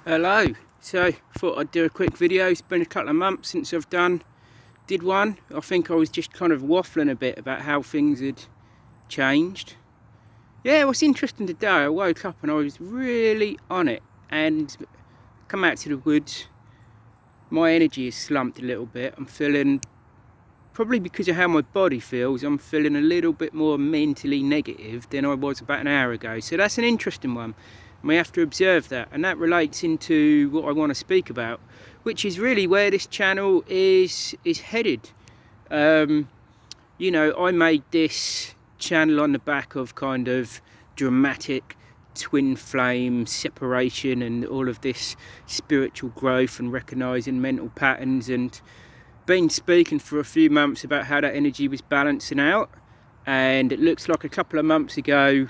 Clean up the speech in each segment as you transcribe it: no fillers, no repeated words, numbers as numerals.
Hello, so thought I'd do a quick video. It's been a couple of months since I've did one. I think I was just kind of waffling a bit about how things had changed. Yeah, what's interesting today, I woke up and I was really on it and come out to the woods. My energy is slumped a little bit. I'm feeling, probably because of how my body feels, I'm feeling a little bit more mentally negative than I was about an hour ago. So that's an interesting one. And we have to observe that, and that relates into what I want to speak about, which is really where this channel is headed. You know, I made this channel on the back of kind of dramatic twin flame separation and all of this spiritual growth and recognizing mental patterns, and been speaking for a few months about how that energy was balancing out. And it looks like a couple of months ago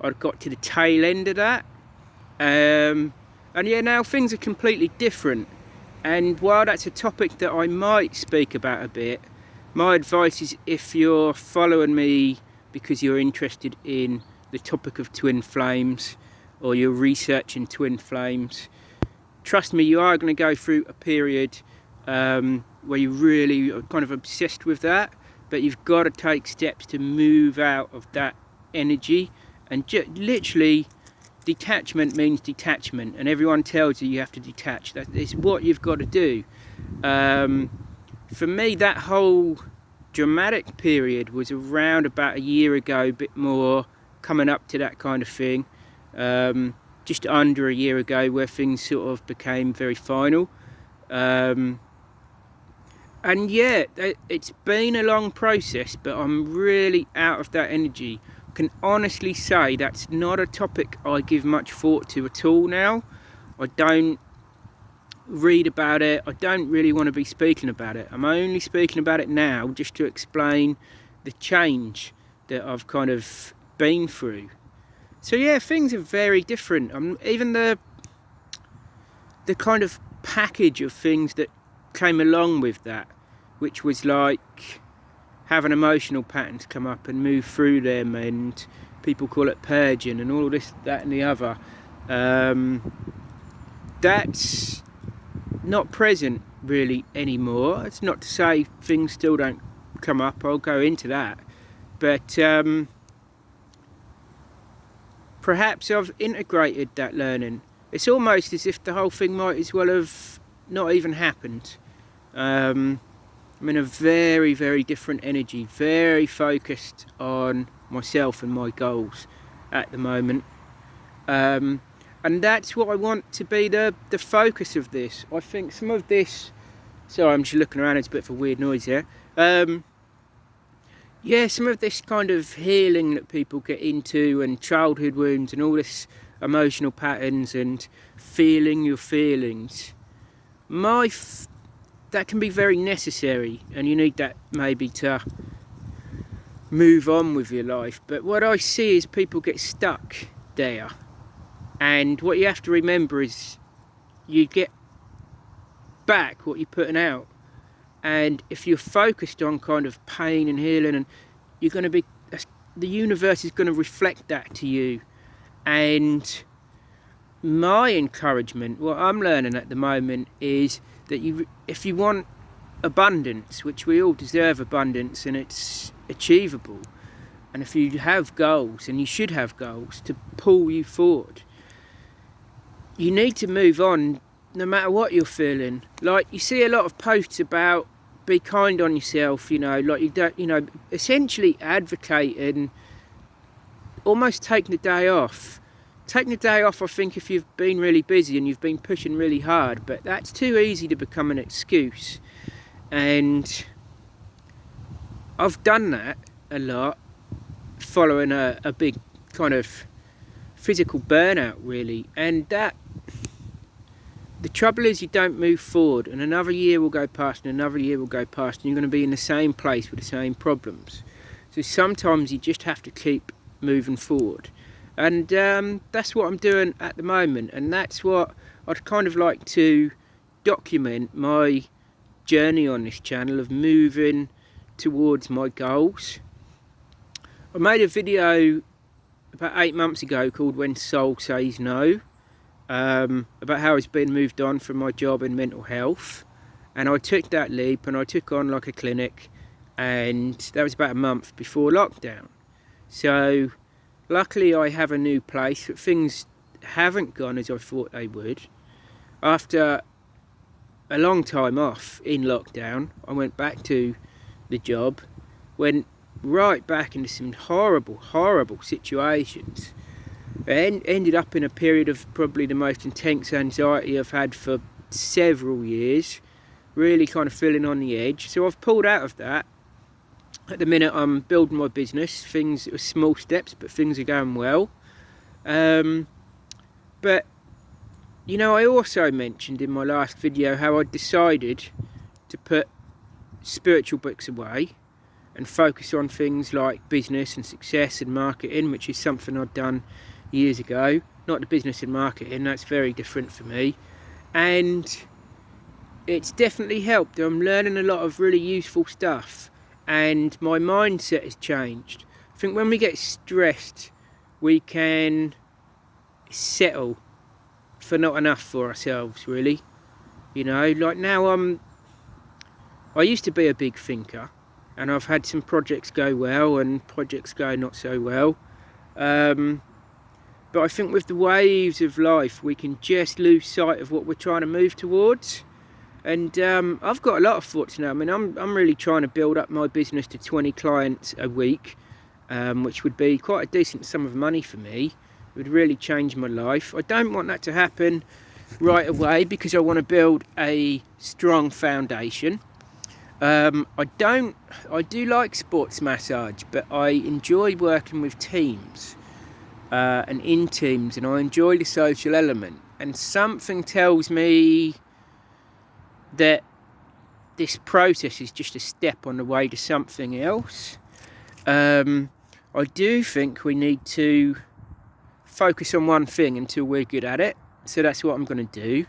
I got to the tail end of that. And yeah, now things are completely different. And while that's a topic that I might speak about a bit, my advice is, if you're following me because you're interested in the topic of twin flames or you're researching twin flames, trust me, you are going to go through a period where you really are kind of obsessed with that, but you've got to take steps to move out of that energy. And literally, detachment means detachment, and everyone tells you have to detach. That is what you've got to do. For me, that whole dramatic period was around about a year ago, a bit more, coming up to that kind of thing. Just under a year ago, where things sort of became very final. And yeah, it's been a long process, but I'm really out of that energy. Can honestly say that's not a topic I give much thought to at all now. I don't read about it. I don't really want to be speaking about it. I'm only speaking about it now just to explain the change that I've kind of been through. So yeah, things are very different. Even the kind of package of things that came along with that, which was like having emotional patterns come up and move through them, and people call it purging and all this, that and the other. That's not present really anymore. It's not to say things still don't come up, I'll go into that. But perhaps I've integrated that learning. It's almost as if the whole thing might as well have not even happened. I'm in a very, very different energy, very focused on myself and my goals at the moment. And that's what I want to be the focus of this. I think some of this, sorry, I'm just looking around, it's a bit of a weird noise here. Yeah, some of this kind of healing that people get into, and childhood wounds and all this emotional patterns and feeling your feelings, that can be very necessary, and you need that maybe to move on with your life. But what I see is people get stuck there, and what you have to remember is you get back what you're putting out. And if you're focused on kind of pain and healing, and you're going to be, the universe is going to reflect that to you. And my encouragement, what I'm learning at the moment, is that if you want abundance, which we all deserve abundance and it's achievable, and if you have goals, and you should have goals to pull you forward, you need to move on no matter what you're feeling. Like, you see a lot of posts about be kind on yourself, you know, like you don't, you know, essentially advocating almost taking the day off. Taking the day off, I think, if you've been really busy and you've been pushing really hard, but that's too easy to become an excuse. And I've done that a lot, following a big kind of physical burnout, really. And that, the trouble is, you don't move forward, and another year will go past and another year will go past, and you're going to be in the same place with the same problems. So sometimes you just have to keep moving forward. And that's what I'm doing at the moment, and that's what I'd kind of like to document, my journey on this channel of moving towards my goals. I made a video about 8 months ago called When Soul Says No, about how I was being moved on from my job in mental health, and I took that leap and I took on like a clinic, and that was about a month before lockdown. So luckily I have a new place, but things haven't gone as I thought they would. After a long time off in lockdown, I went back to the job, went right back into some horrible situations, and ended up in a period of probably the most intense anxiety I've had for several years, really kind of feeling on the edge. So I've pulled out of that. At the minute I'm building my business. Things are small steps, but things are going well. But you know, I also mentioned in my last video how I decided to put spiritual books away and focus on things like business and success and marketing, which is something I'd done years ago. Not the business and marketing, that's very different for me. And it's definitely helped. I'm learning a lot of really useful stuff, and my mindset has changed. I think when we get stressed, we can settle for not enough for ourselves, really. You know, like now I used to be a big thinker, and I've had some projects go well and projects go not so well. But I think with the waves of life, we can just lose sight of what we're trying to move towards. And I've got a lot of thoughts now. I mean, I'm really trying to build up my business to 20 clients a week, which would be quite a decent sum of money for me. It would really change my life. I don't want that to happen right away because I want to build a strong foundation. I do like sports massage, but I enjoy working with teams and in teams, and I enjoy the social element. And something tells me that this process is just a step on the way to something else. I do think we need to focus on one thing until we're good at it, so that's what I'm going to do.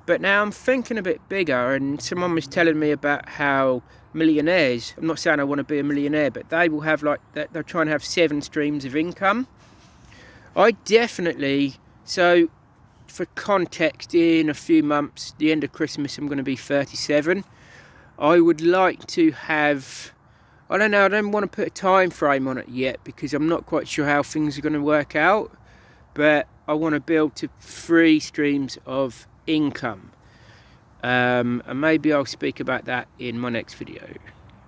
But now I'm thinking a bit bigger, and someone was telling me about how millionaires, I'm not saying I want to be a millionaire, but they will have they're trying to have 7 streams of income. I definitely, so for context, in a few months, the end of Christmas, I'm going to be 37. I would like to have, I don't know, I don't want to put a time frame on it yet because I'm not quite sure how things are going to work out, but I want to build to 3 streams of income, and maybe I'll speak about that in my next video.